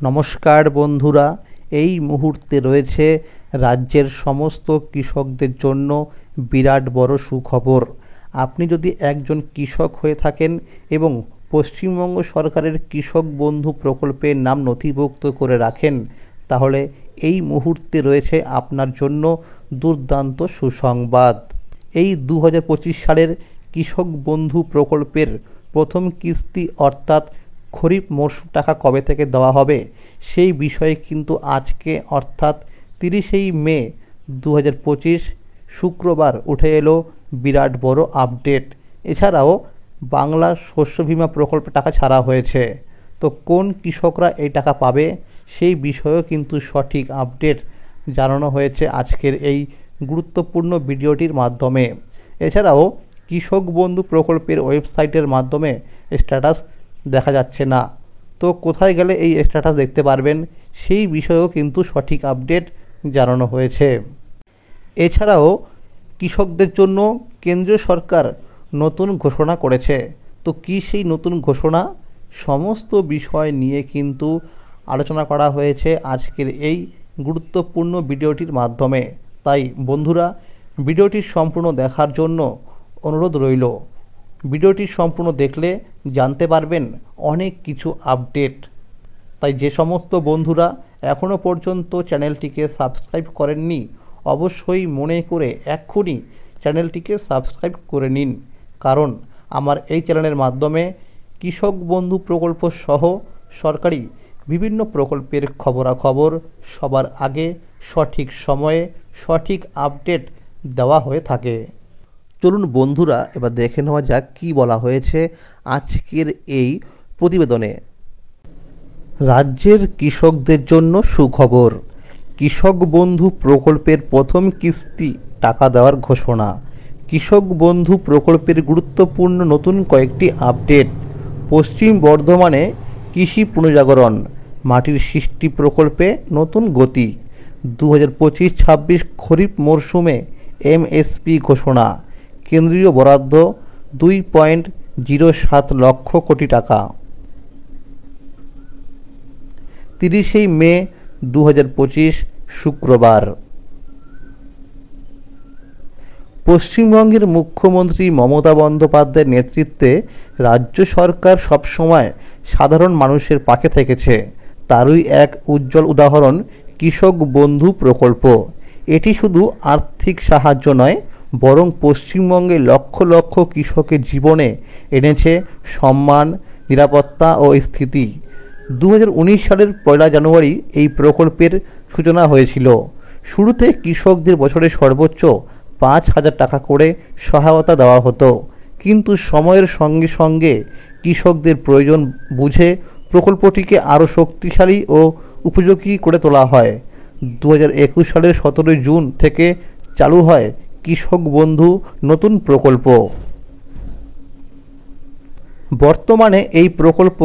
নমস্কার বন্ধুরা, এই মুহূর্তে রয়েছে রাজ্যের সমস্ত কৃষকদের জন্য বিরাট বড় সুখবর। আপনি যদি একজন কৃষক হয়ে থাকেন এবং পশ্চিমবঙ্গ সরকারের কৃষক বন্ধু প্রকল্পের নাম নথিভুক্ত করে রাখেন, তাহলে এই মুহূর্তে রয়েছে আপনার জন্য দুর্দান্ত সুসংবাদ। এই 2025 সালের কৃষক বন্ধু প্রকল্পের প্রথম কিস্তি অর্থাৎ খরিফ মরশুম টাকা কবে থেকে দেওয়া হবে সেই বিষয়ে কিন্তু আজকে অর্থাৎ 30শে মে 2025 শুক্রবার উঠে এলো বিরাট বড় আপডেট। এছাড়াও বাংলা শস্য বীমা প্রকল্পে টাকা ছাড়া হয়েছে, তো কোন কৃষকরা এই টাকা পাবে সেই বিষয়েও কিন্তু সঠিক আপডেট জানানো হয়েছে আজকের এই গুরুত্বপূর্ণ ভিডিওটির মাধ্যমে। এছাড়াও কৃষক বন্ধু প্রকল্পের ওয়েবসাইটের মাধ্যমে স্ট্যাটাস দেখা যাচ্ছে না, তো কোথায় গেলে এই স্ট্যাটাস দেখতে পারবেন সেই বিষয়েও কিন্তু সঠিক আপডেট জানানো হয়েছে। এছাড়াও কৃষকদের জন্য কেন্দ্রীয় সরকার নতুন ঘোষণা করেছে, তো কী সেই নতুন ঘোষণা সমস্ত বিষয় নিয়ে কিন্তু আলোচনা করা হয়েছে আজকের এই গুরুত্বপূর্ণ ভিডিওটির মাধ্যমে। তাই বন্ধুরা, ভিডিওটি সম্পূর্ণ দেখার জন্য অনুরোধ রইল। ভিডিওটি সম্পূর্ণ দেখলে জানতে পারবেন অনেক কিছু আপডেট। তাই যে সমস্ত বন্ধুরা এখনও পর্যন্ত চ্যানেলটিকে সাবস্ক্রাইব করেননি, অবশ্যই মনে করে এক্ষুনি চ্যানেলটিকে সাবস্ক্রাইব করে নিন, কারণ আমার এই চ্যানেলের মাধ্যমে কৃষক বন্ধু প্রকল্প সহ সরকারি বিভিন্ন প্রকল্পের খবরাখবর সবার আগে সঠিক সময়ে সঠিক আপডেট দেওয়া হয়ে থাকে। চলুন বন্ধুরা, এবার দেখে নেওয়া যাক কী বলা হয়েছে আজকের এই প্রতিবেদনে। রাজ্যের কৃষকদের জন্য সুখবর, কৃষক বন্ধু প্রকল্পের প্রথম কিস্তি টাকা দেওয়ার ঘোষণা। কৃষক বন্ধু প্রকল্পের গুরুত্বপূর্ণ নতুন কয়েকটি আপডেট। পশ্চিম বর্ধমানে কৃষি পুনর্জাগরণ, মাটির সৃষ্টি প্রকল্পে নতুন গতি। 2025-26 খরিফ মরশুমে এমএসপি ঘোষণা, কেন্দ্রীয় বরাদ্দ 2.07 লক্ষ কোটি টাকা। 30শে মে 2025 শুক্রবার পশ্চিমবঙ্গের মুখ্যমন্ত্রী মমতা বন্দ্যোপাধ্যায়ের নেতৃত্বে রাজ্য সরকার সবসময় সাধারণ মানুষের পাশে থেকেছে। তারই এক উজ্জ্বল উদাহরণ কৃষক বন্ধু প্রকল্প। এটি শুধু আর্থিক সাহায্য নয়, বরং পশ্চিমবঙ্গে লক্ষ লক্ষ কৃষকের জীবনে এনেছে সম্মান, নিরাপত্তা ও স্থিতি। 2019 সালের 1 জানুয়ারি এই প্রকল্পের সূচনা হয়েছিল। শুরুতে কৃষকদের বছরে সর্বোচ্চ 5,000 টাকা করে সহায়তা দেওয়া হতো, কিন্তু সময়ের সঙ্গে সঙ্গে কৃষকদের প্রয়োজন বুঝে প্রকল্পটিকে আরও শক্তিশালী ও উপযোগী করে তোলা হয়। 2021 সালের 17 জুন থেকে চালু হয় কৃষক বন্ধু নতুন প্রকল্প। বর্তমানে এই প্রকল্প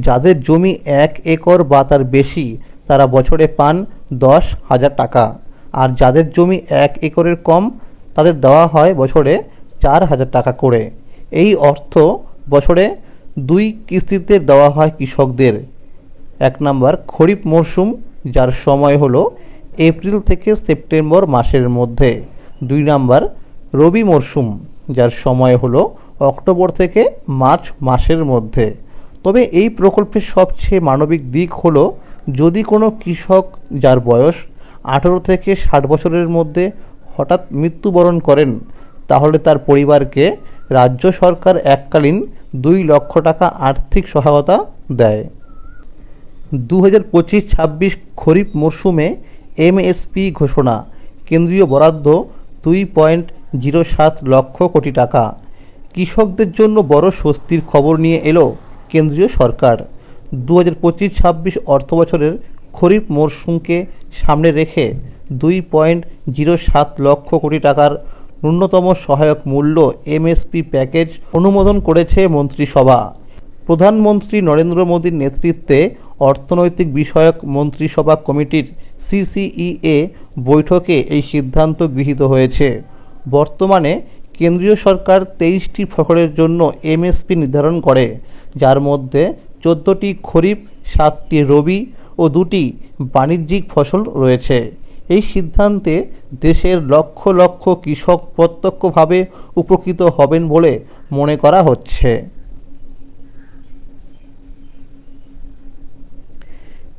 যাদের জমি 1 একর বা তার বেশি তারা বছরে পান 10,000 টাকা, আর যাদের জমি 1 একরের কম তাদের দেওয়া হয় বছরে 4,000 টাকা করে। এই অর্থ বছরে 2 কিস্তিতে দেওয়া হয় কৃষকদের। 1 নম্বর খরিফ মরশুম, যার সময় হলো এপ্রিল থেকে সেপ্টেম্বর মাসের মধ্যে। 2 নম্বর রবি মরশুম, যার সময় হলো অক্টোবর থেকে মার্চ মাসের মধ্যে। তবে এই প্রকল্পের সবচেয়ে মানবিক দিক হলো, যদি কোনো কৃষক যার বয়স 18 থেকে 60 বছরের মধ্যে হঠাৎ মৃত্যুবরণ করেন, তাহলে তার পরিবারকে রাজ্য সরকার এককালীন 2 লক্ষ টাকা আর্থিক সহায়তা দেয়। 2025-26 খরিফ মরশুমে এমএসপি ঘোষণা, কেন্দ্রীয় বরাদ্দ 2.07 লক্ষ কোটি টাকা। কৃষকদের জন্য বড় স্বস্তির খবর নিয়ে এলো কেন্দ্রীয় সরকার। 2025-26 অর্থবছরের খরিফ মরশুমকে সামনে রেখে 2.07 লক্ষ কোটি টাকার ন্যূনতম সহায়ক মূল্য এমএসপি প্যাকেজ অনুমোদন করেছে মন্ত্রিসভা। প্রধানমন্ত্রী নরেন্দ্র মোদীর নেতৃত্বে অর্থনৈতিক বিষয়ক মন্ত্রিসভা কমিটির সিসিইএ বৈঠকে এই সিদ্ধান্ত গৃহীত হয়েছে। বর্তমানে কেন্দ্রীয় সরকার 23টি ফসলের জন্য এমএসপি নির্ধারণ করে, যার মধ্যে 14টি খরিফ, 7টি রবি ও ও 2টি বাণিজ্যিক ফসল রয়েছে। এই সিদ্ধান্তে দেশের লক্ষ লক্ষ কৃষক প্রত্যক্ষভাবে উপকৃত হবেন বলে মনে করা হচ্ছে।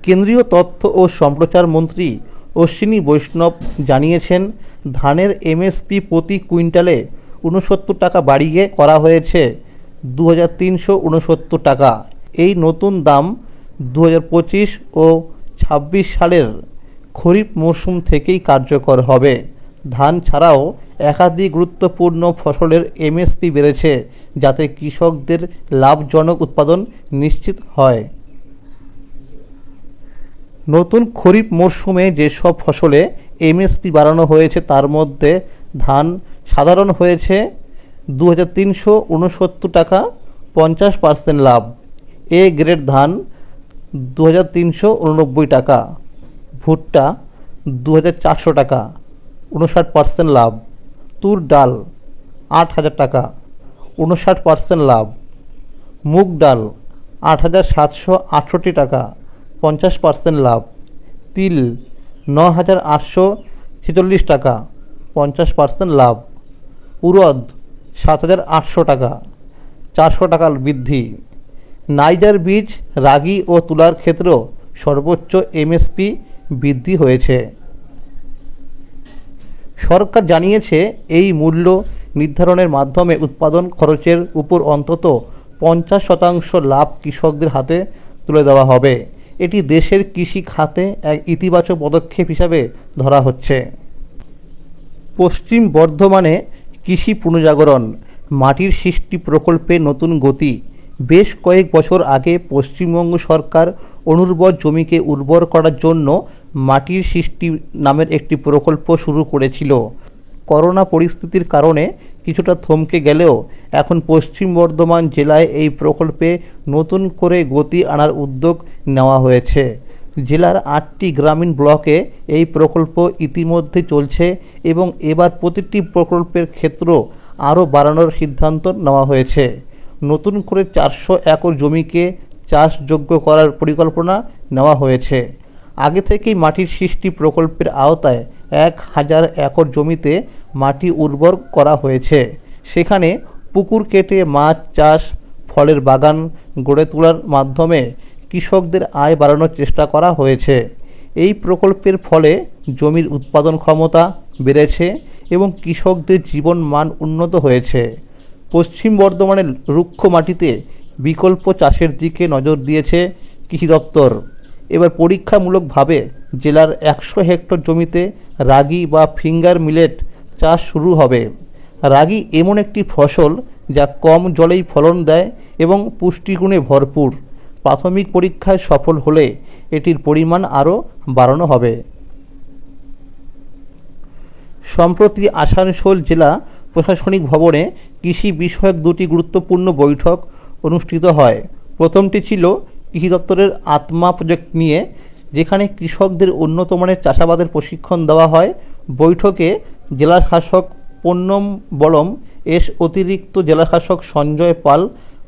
কেন্দ্রীয় তথ্য ও সম্প্রচার মন্ত্রী অশ্বিনী বৈষ্ণব জানিয়েছেন, ধানের এমএসপি প্রতি কুইন্টালে 69 টাকা বাড়িয়ে করা হয়েছে 2369 টাকা। এই নতুন দাম 2025 ও 26 সালের খরিফ মৌসুম থেকেই কার্যকর হবে। ধান ছাড়াও একাধিক গুরুত্বপূর্ণ ফসলের এমএসপি বেড়েছে, যাতে কৃষকদের লাভজনক উৎপাদন নিশ্চিত হয়। নতুন খরিফ মরশুমে যেসব ফসলে এমএসপি বাড়ানো হয়েছে তার মধ্যে ধান সাধারণ হয়েছে 2369 টাকা 50% লাভ, এ গ্রেড ধান 2389 টাকা, ভুট্টা 2400 টাকা 59% লাভ, তুর ডাল 8000 টাকা 59% লাভ, মুগ ডাল 8768 টাকা 50% লাভ, তিল 9846 টাকা 50% লাভ, উড়দ 7800 টাকা 400 টাকার বৃদ্ধি। নাইজার বীজ, রাগি ও তুলার ক্ষেত্রেও সর্বোচ্চ এমএসপি বৃদ্ধি হয়েছে। সরকার জানিয়েছে, এই মূল্য নির্ধারণের মাধ্যমে উৎপাদন খরচের উপর অন্তত 50% লাভ কৃষকদের হাতে তুলে দেওয়া হবে। এটি দেশের কৃষি খাতে এক ইতিবাচক পদক্ষেপ হিসাবে ধরা হচ্ছে। পশ্চিম বর্ধমানে কৃষি পুনর্জাগরণ, মাটির সৃষ্টি প্রকল্পে নতুন গতি। বেশ কয়েক বছর আগে পশ্চিমবঙ্গ সরকার অনুর্বর জমিকে উর্বর করার জন্য মাটির সৃষ্টি নামের একটি প্রকল্প শুরু করেছিল। করোনা পরিস্থিতির কারণে কিছুটা থমকে গেলেও এখন পশ্চিম বর্ধমান জেলায় এই প্রকল্পে নতুন করে গতি আনার উদ্যোগ নেওয়া হয়েছে। জেলার 8টি গ্রামীণ ব্লকে এই প্রকল্প ইতিমধ্যে চলছে এবং এবার প্রতিটি প্রকল্পের ক্ষেত্র আরও বাড়ানোর সিদ্ধান্ত নেওয়া হয়েছে। নতুন করে 400 একর জমিকে চাষযোগ্য করার পরিকল্পনা নেওয়া হয়েছে। আগে থেকেই মাটির সৃষ্টি প্রকল্পের আওতায় 1000 একর জমিতে মাটি উর্বর করা হয়েছে। সেখানে পুকুর কেটে মাছ চাষ, ফলের বাগান গড়ে তোলার মাধ্যমে কৃষকদের আয় বাড়ানোর চেষ্টা করা হয়েছে। এই প্রকল্পের ফলে জমির উৎপাদন ক্ষমতা বেড়েছে এবং কৃষকদের জীবন মান উন্নত হয়েছে। পশ্চিম বর্ধমানের রুক্ষ মাটিতে বিকল্প চাষের দিকে নজর দিয়েছে কৃষি দপ্তর। এবার পরীক্ষামূলকভাবে জেলার 100 হেক্টর জমিতে রাগি বা ফিঙ্গার মিলেট চাষ শুরু হবে। রাগি এমন একটি ফসল যা কম জলেই ফলন দেয় এবং পুষ্টিগুণে ভরপুর। প্রাথমিক পরীক্ষায় সফল হলে এটির পরিমাণ আরও বাড়ানো হবে। সম্প্রতি আসানসোল জেলা প্রশাসনিক ভবনে কৃষি বিষয়ক 2টি গুরুত্বপূর্ণ বৈঠক অনুষ্ঠিত হয়। প্রথমটি ছিল কৃষি দপ্তরের আত্মা প্রজেক্ট নিয়ে, যেখানে কৃষকদের উন্নত মানের চাষাবাদের প্রশিক্ষণ দেওয়া হয়। বৈঠকে জেলা শাসক পন্নম বলম এস, অতিরিক্ত জেলা শাসক সঞ্জয় পাল,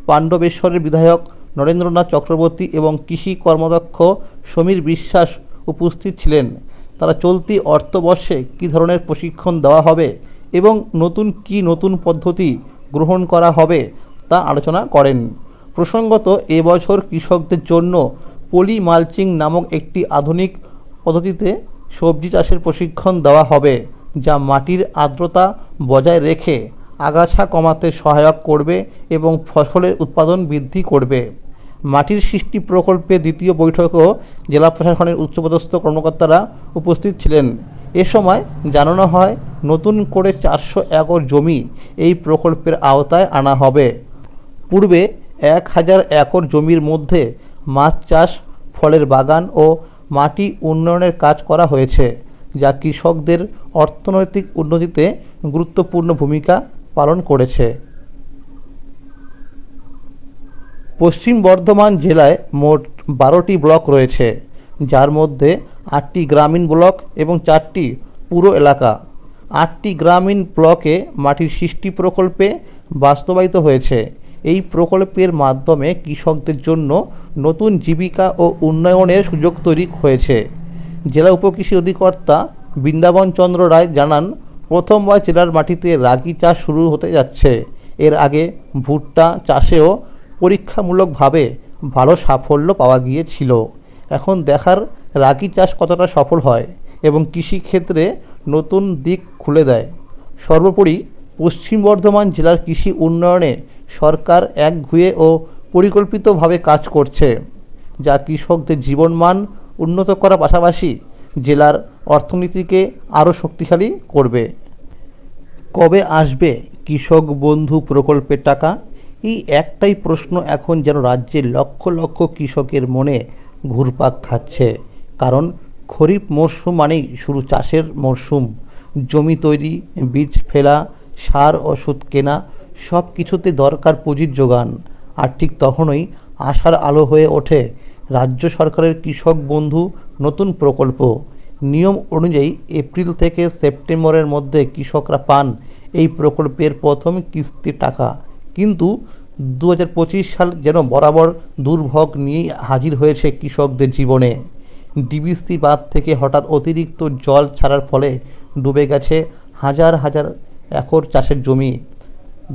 পাণ্ডবেশ্বরের বিধায়ক নরেন্দ্রনাথ চক্রবর্তী এবং কৃষি কর্মদক্ষ সমীর বিশ্বাস উপস্থিত ছিলেন। তারা চলতি অর্থবর্ষে কী ধরনের প্রশিক্ষণ দেওয়া হবে এবং নতুন পদ্ধতি গ্রহণ করা হবে তা আলোচনা করেন। প্রসঙ্গত, এবছর কৃষকদের জন্য পলি মালচিং নামক একটি আধুনিক পদ্ধতিতে সবজি চাষের প্রশিক্ষণ দেওয়া হবে, যা মাটির আর্দ্রতা বজায় রেখে আগাছা কমাতে সহায়ক করবে এবং ফসলের উৎপাদন বৃদ্ধি করবে। মাটির সৃষ্টি প্রকল্পে দ্বিতীয় বৈঠকেও জেলা প্রশাসনের উচ্চপদস্থ কর্মকর্তারা উপস্থিত ছিলেন। এ সময় জানানো হয়, নতুন করে 400 একর জমি এই প্রকল্পের আওতায় আনা হবে। পূর্বে 1000 একর জমির মধ্যে মাছ চাষ, ফলের বাগান ও মাটি উন্নয়নের কাজ করা হয়েছে, যা কৃষকদের অর্থনৈতিক উন্নতিতে গুরুত্বপূর্ণ ভূমিকা পালন করেছে। পশ্চিম বর্ধমান জেলায় মোট 12টি ব্লক রয়েছে, যার মধ্যে 8টি গ্রামীণ ব্লক এবং 4টি পুর এলাকা। 8টি গ্রামীণ ব্লকে মাটির সৃষ্টি প্রকল্পে বাস্তবায়িত হয়েছে। এই প্রকল্পের মাধ্যমে কৃষকদের জন্য নতুন জীবিকা ও উন্নয়নের সুযোগ তৈরি হয়েছে। জেলা উপকৃষি অধিকর্তা বৃন্দাবন চন্দ্র রায় জানান, প্রথমবার জেলার মাটিতে রাগি চাষ শুরু হতে যাচ্ছে। এর আগে ভুট্টা চাষেও পরীক্ষামূলকভাবে ভালো সাফল্য পাওয়া গিয়েছিল। এখন দেখার রাগি চাষ কতটা সফল হয় এবং কৃষিক্ষেত্রে নতুন দিক খুলে দেয়। সর্বোপরি পশ্চিম বর্ধমান জেলার কৃষি উন্নয়নে সরকার একগুঁয়ে ও পরিকল্পিতভাবে কাজ করছে, যা কৃষকদের জীবনমান উন্নত করার পাশাপাশি জেলার অর্থনীতিকে আরও শক্তিশালী করবে। কবে আসবে কৃষক বন্ধু প্রকল্পের টাকা? এই একটাই প্রশ্ন এখন যেন রাজ্যের লক্ষ লক্ষ কৃষকের মনে ঘুরপাক খাচ্ছে। কারণ খরিফ মরশুম মানেই শুরু চাষের মরশুম। জমি তৈরি, বীজ ফেলা, সার ওষুধ কেনা, সব কিছুতে দরকার পুঁজির যোগান। আর ঠিক তখনই আশার আলো হয়ে ওঠে রাজ্য সরকারের কৃষক বন্ধু নতুন প্রকল্প। নিয়ম অনুযায়ী এপ্রিল থেকে সেপ্টেম্বরের মধ্যে কৃষকরা পান এই প্রকল্পের প্রথম কিস্তির টাকা। কিন্তু 2025 সাল যেন বরাবর দুর্ভোগ নিয়েই হাজির হয়েছে কৃষকদের জীবনে। ডিবিসি বাঁধ থেকে হঠাৎ অতিরিক্ত জল ছাড়ার ফলে ডুবে গেছে হাজার হাজার একর চাষের জমি।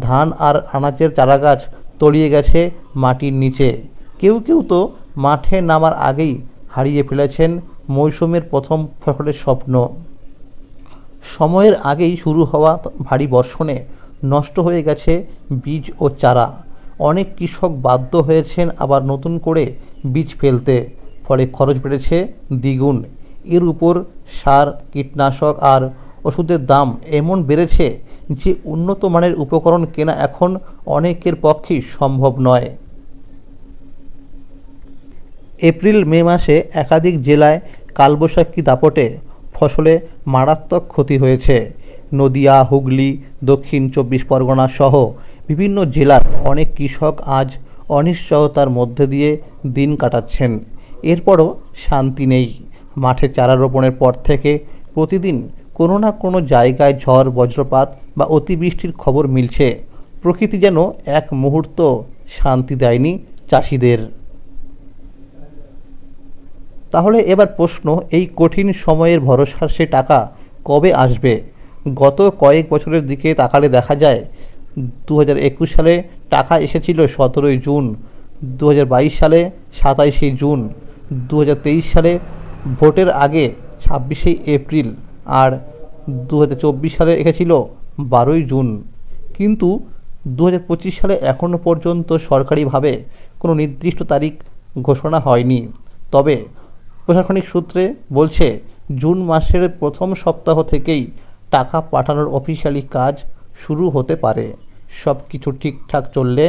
ধান আর আনাজের চারাগাছ তলিয়ে গেছে মাটির নিচে। কেউ কেউ তো মাঠে নামার আগেই হারিয়ে ফেলেছেন মৌসুমের প্রথম ফসলের স্বপ্ন। সময়ের আগেই শুরু হওয়া ভারী বর্ষণে নষ্ট হয়ে গেছে বীজ ও চারা। অনেক কৃষক বাধ্য হয়েছেন আবার নতুন করে বীজ ফেলতে, ফলে খরচ বেড়েছে দ্বিগুণ। এর উপর সার, কীটনাশক আর ওষুধের দাম এমন বেড়েছে যে উন্নত মানের উপকরণ কেনা এখন অনেকের পক্ষেই সম্ভব নয়। এপ্রিল মে মাসে একাধিক জেলায় কালবৈশাখী দাপটে ফসলে মারাত্মক ক্ষতি হয়েছে। নদিয়া, হুগলি, দক্ষিণ 24 পরগনা সহ বিভিন্ন জেলার অনেক কৃষক আজ অনিশ্চয়তার মধ্যে দিয়ে দিন কাটাচ্ছেন। এরপরও শান্তি নেই। মাঠে চারা রোপণের পর থেকে প্রতিদিন কোনো না কোনো জায়গায় ঝড়, বজ্রপাত বা অতিবৃষ্টির খবর মিলছে। প্রকৃতি যেন এক মুহূর্ত শান্তি দেয়নি চাষিদের। তাহলে এবার প্রশ্ন, এই কঠিন সময়ের ভরসার সে টাকা কবে আসবে? গত কয়েক বছরের দিকে তাকালে দেখা যায় 2021 সালে টাকা এসেছিল 17ই জুন, 2022 সালে 27শে জুন, 2023 সালে ভোটের আগে 26শে এপ্রিল আর 2024 সালে এসেছিল 12ই জুন। কিন্তু 2025 সালে এখনও পর্যন্ত সরকারিভাবে কোনো নির্দিষ্ট তারিখ ঘোষণা হয়নি। তবে প্রশাসনিক সূত্রে বলছে জুন মাসের প্রথম সপ্তাহ থেকেই টাকা পাঠানোর অফিসিয়ালি কাজ শুরু হতে পারে। সব কিছু ঠিকঠাক চললে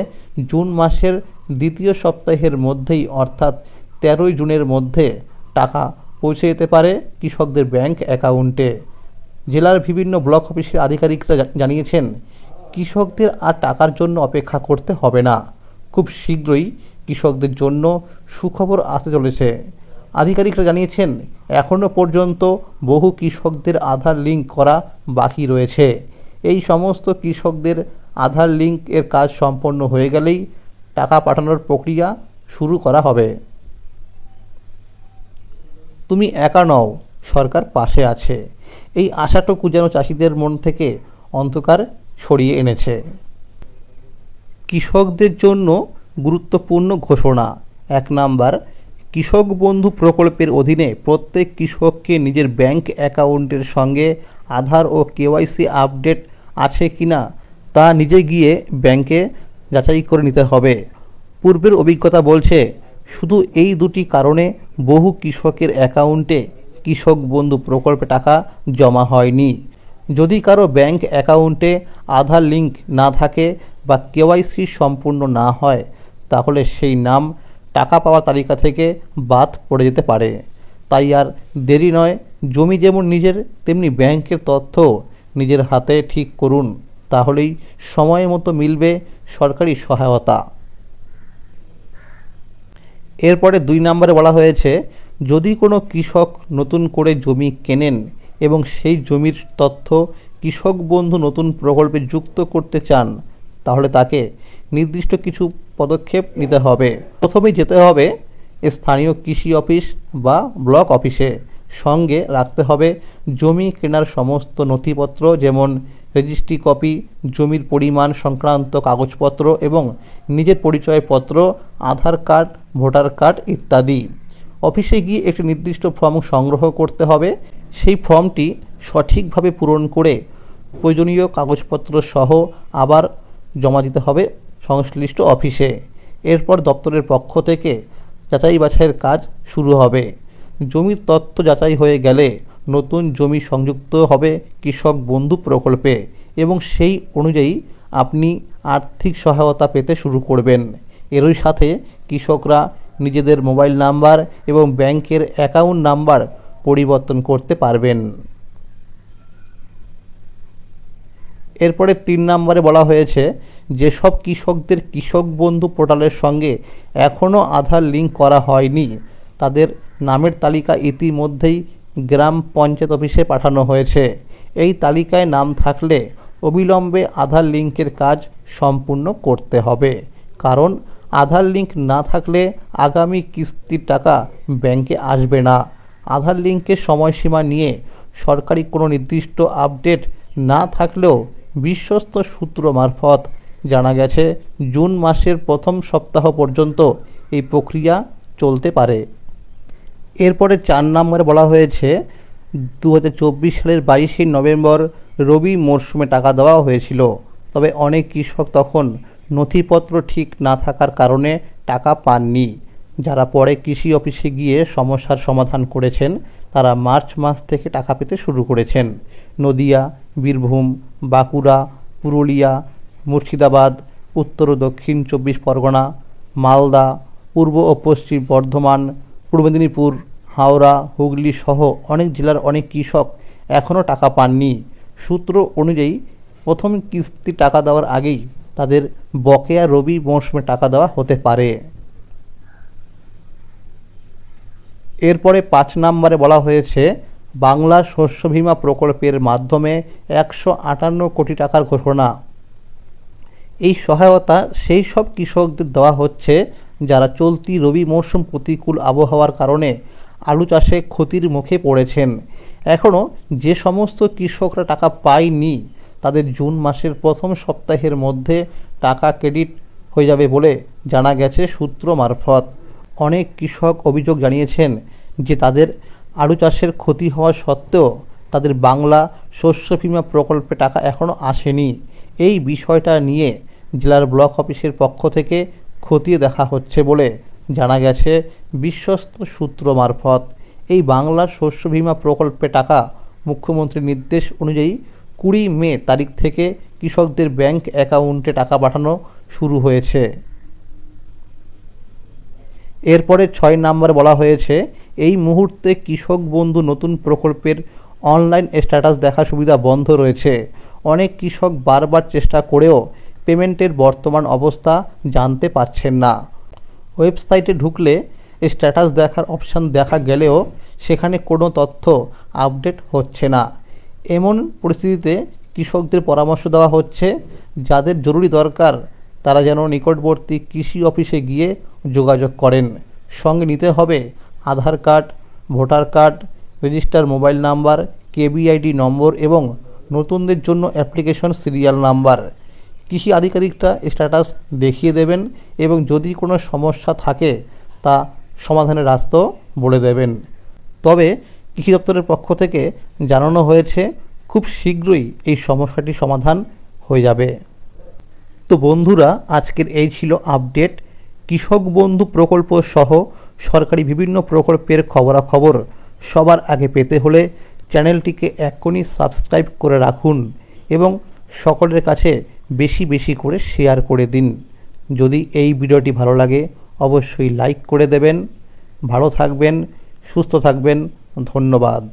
জুন মাসের দ্বিতীয় সপ্তাহের মধ্যেই অর্থাৎ 13ই জুনের মধ্যে টাকা পৌঁছে যেতে পারে কৃষকদের ব্যাংক অ্যাকাউন্টে। জেলার বিভিন্ন ব্লক অফিসের আধিকারিকরা জানিয়েছেন, কৃষকদের আর টাকার জন্য অপেক্ষা করতে হবে না। খুব শীঘ্রই কৃষকদের জন্য সুখবর আসতে চলেছে। আধিকারিকরা জানিয়েছেন, এখনও পর্যন্ত বহু কৃষকদের আধার লিঙ্ক করা বাকি রয়েছে। এই সমস্ত কৃষকদের আধার লিঙ্ক এর কাজ সম্পন্ন হয়ে গেলেই টাকা পাঠানোর প্রক্রিয়া শুরু করা হবে। তুমি একা নও, সরকার পাশে আছে। এই আশাটুকু যেন চাষিদের মন থেকে অন্ধকার সরিয়ে এনেছে। কৃষকদের জন্য গুরুত্বপূর্ণ ঘোষণা। 1 নাম্বার, কৃষক বন্ধু প্রকল্পের অধীনে প্রত্যেক কৃষককে নিজের ব্যাংক অ্যাকাউন্টের সঙ্গে আধার ও কেওয়াইসি আপডেট আছে কিনা তা নিজে গিয়ে ব্যাংকে যাচাই করে নিতে হবে। পূর্বের অভিজ্ঞতা বলছে শুধু এই দুটি কারণে বহু কৃষকের অ্যাকাউন্টে কৃষক বন্ধু প্রকল্পে টাকা জমা হয়নি। যদি কারো ব্যাংক অ্যাকাউন্টে আধার লিঙ্ক না থাকে বা কেওয়াইসি সম্পূর্ণ না হয়, তাহলে সেই নাম টাকা পাওয়ার তালিকা থেকে বাদ পড়ে যেতে পারে। তাই আর দেরি নয়, জমি যেমন নিজের তেমনি ব্যাংকের তথ্য নিজের হাতে ঠিক করুন। তাহলেই সময় মতো মিলবে সরকারি সহায়তা। এরপরে 2 নম্বরে বলা হয়েছে, যদি কোনো কৃষক নতুন করে জমি কেনেন এবং সেই জমির তথ্য কৃষক বন্ধু নতুন প্রকল্পে যুক্ত করতে চান, তাহলে তাকে নির্দিষ্ট কিছু পদক্ষেপ নিতে হবে। প্রথমেই যেতে হবে স্থানীয় কৃষি অফিস বা ব্লক অফিসে। সঙ্গে রাখতে হবে জমি কেনার সমস্ত নথিপত্র, যেমন রেজিস্ট্রি কপি, জমির পরিমাণ সংক্রান্ত কাগজপত্র এবং নিজের পরিচয়পত্র, আধার কার্ড, ভোটার কার্ড ইত্যাদি। অফিসে গিয়ে একটি নির্দিষ্ট ফর্ম সংগ্রহ করতে হবে। সেই ফর্মটি সঠিকভাবে পূরণ করে প্রয়োজনীয় কাগজপত্র সহ আবার জমা দিতে হবে সংশ্লিষ্ট অফিসে। এরপর দপ্তরের পক্ষ থেকে যাচাই বাছাইয়ের কাজ শুরু হবে। জমির তথ্য যাচাই হয়ে গেলে নতুন জমি সংযুক্ত হবে কৃষক বন্ধু প্রকল্পে এবং সেই অনুযায়ী আপনি আর্থিক সহায়তা পেতে শুরু করবেন। এরই সাথে কৃষকরা নিজেদের মোবাইল নাম্বার এবং ব্যাংকের অ্যাকাউন্ট নাম্বার পরিবর্তন করতে পারবেন। এরপরে 3 নম্বরে বলা হয়েছে, যেসব কৃষকদের কৃষক বন্ধু পোর্টালের সঙ্গে এখনও আধার লিঙ্ক করা হয়নি তাদের নামের তালিকা ইতিমধ্যেই গ্রাম পঞ্চায়েত অফিসে পাঠানো হয়েছে। এই তালিকায় নাম থাকলে অবিলম্বে আধার লিঙ্কের কাজ সম্পূর্ণ করতে হবে, কারণ আধার লিঙ্ক না থাকলে আগামী কিস্তির টাকা ব্যাংকে আসবে না। আধার লিঙ্কের সময়সীমা নিয়ে সরকারি কোনো নির্দিষ্ট আপডেট না থাকলেও বিশ্বস্ত সূত্র মারফত জানা গেছে জুন মাসের প্রথম সপ্তাহ পর্যন্ত এই প্রক্রিয়া চলতে পারে। এরপরে 4 নম্বরে বলা হয়েছে, 2024 সালের 22শে নভেম্বর রবি মরশুমে টাকা দেওয়া হয়েছিল, তবে অনেক কৃষক তখন নথিপত্র ঠিক না থাকার কারণে টাকা পাননি। যারা পরে কৃষি অফিসে গিয়ে সমস্যার সমাধান করেছেন তারা মার্চ মাস থেকে টাকা পেতে শুরু করেছেন। নদিয়া, বীরভূম, বাঁকুড়া, পুরুলিয়া, মুর্শিদাবাদ, উত্তর ও দক্ষিণ 24 পরগনা, মালদা, পূর্ব ও পশ্চিম বর্ধমান, পূর্ব মেদিনীপুর, হাওড়া, হুগলি সহ অনেক জেলার অনেক কৃষক এখনও টাকা পাননি। সূত্র অনুযায়ী প্রথম কিস্তি টাকা দেওয়ার আগেই তাদের বকেয়া রবি মৌসুমে টাকা দেওয়া হতে পারে। এরপরে 5 নম্বরে বলা হয়েছে, বাংলা শস্য বীমা প্রকল্পের মাধ্যমে 158 কোটি টাকার ঘোষণা। এই সহায়তা সেই সব কৃষকদের দেওয়া হচ্ছে যারা চলতি রবি মরশুম প্রতিকূল আবহাওয়ার কারণে আলু চাষে ক্ষতির মুখে পড়েছেন। এখনও যে সমস্ত কৃষকরা টাকা পায়নি তাদের জুন মাসের প্রথম সপ্তাহের মধ্যে টাকা ক্রেডিট হয়ে যাবে বলে জানা গেছে সূত্র মারফত। অনেক কৃষক অভিযোগ জানিয়েছেন যে তাদের আলু চাষের ক্ষতি হওয়া সত্ত্বেও তাদের বাংলা শস্য বীমা প্রকল্পে টাকা এখনও আসেনি। এই বিষয়টা নিয়ে জেলার ব্লক অফিসের পক্ষ থেকে খতিয়ে দেখা হচ্ছে বলে জানা গেছে বিশ্বস্ত সূত্র মারফত। এই বাংলা শস্য বীমা প্রকল্পে টাকা মুখ্যমন্ত্রীর নির্দেশ অনুযায়ী 20 মে তারিখ থেকে কৃষকদের ব্যাংক অ্যাকাউন্টে টাকা পাঠানো শুরু হয়েছে। এরপরে 6 নম্বরে বলা হয়েছে, এই মুহূর্তে কৃষক বন্ধু নতুন প্রকল্পের অনলাইন স্ট্যাটাস দেখা সুবিধা বন্ধ রয়েছে। অনেক কৃষক বারবার চেষ্টা করেও পেমেন্টের বর্তমান অবস্থা জানতে পারছেন না। ওয়েবসাইটে ঢুকলে স্ট্যাটাস দেখার অপশান দেখা গেলেও সেখানে কোনো তথ্য আপডেট হচ্ছে না। এমন পরিস্থিতিতে কৃষকদের পরামর্শ দেওয়া হচ্ছে যাদের জরুরি দরকার তারা যেন নিকটবর্তী কৃষি অফিসে গিয়ে যোগাযোগ করেন। সঙ্গে নিতে হবে Aadhaar card, voter card, register mobile number, KBID নম্বর এবং নতুনদের জন্য অ্যাপ্লিকেশন সিরিয়াল নাম্বার। কৃষি আধিকারিকরা স্ট্যাটাস দেখিয়ে দেবেন এবং যদি কোনো সমস্যা থাকে তা সমাধানের রাস্তাও বলে দেবেন। তবে কৃষি দপ্তরের পক্ষ থেকে জানানো হয়েছে খুব শীঘ্রই এই সমস্যাটি সমাধান হয়ে যাবে। তো বন্ধুরা, আজকের এই ছিল আপডেট। কৃষক বন্ধু প্রকল্প সহ সরকারি বিভিন্ন প্রকল্পের খবরাখবর সবার আগে পেতে হলে চ্যানেলটিকে এক্ষুনি সাবস্ক্রাইব করে রাখুন এবং সকলের কাছে বেশি বেশি করে শেয়ার করে দিন। যদি এই ভিডিওটি ভালো লাগে অবশ্যই লাইক করে দেবেন। ভালো থাকবেন, সুস্থ থাকবেন। ধন্যবাদ।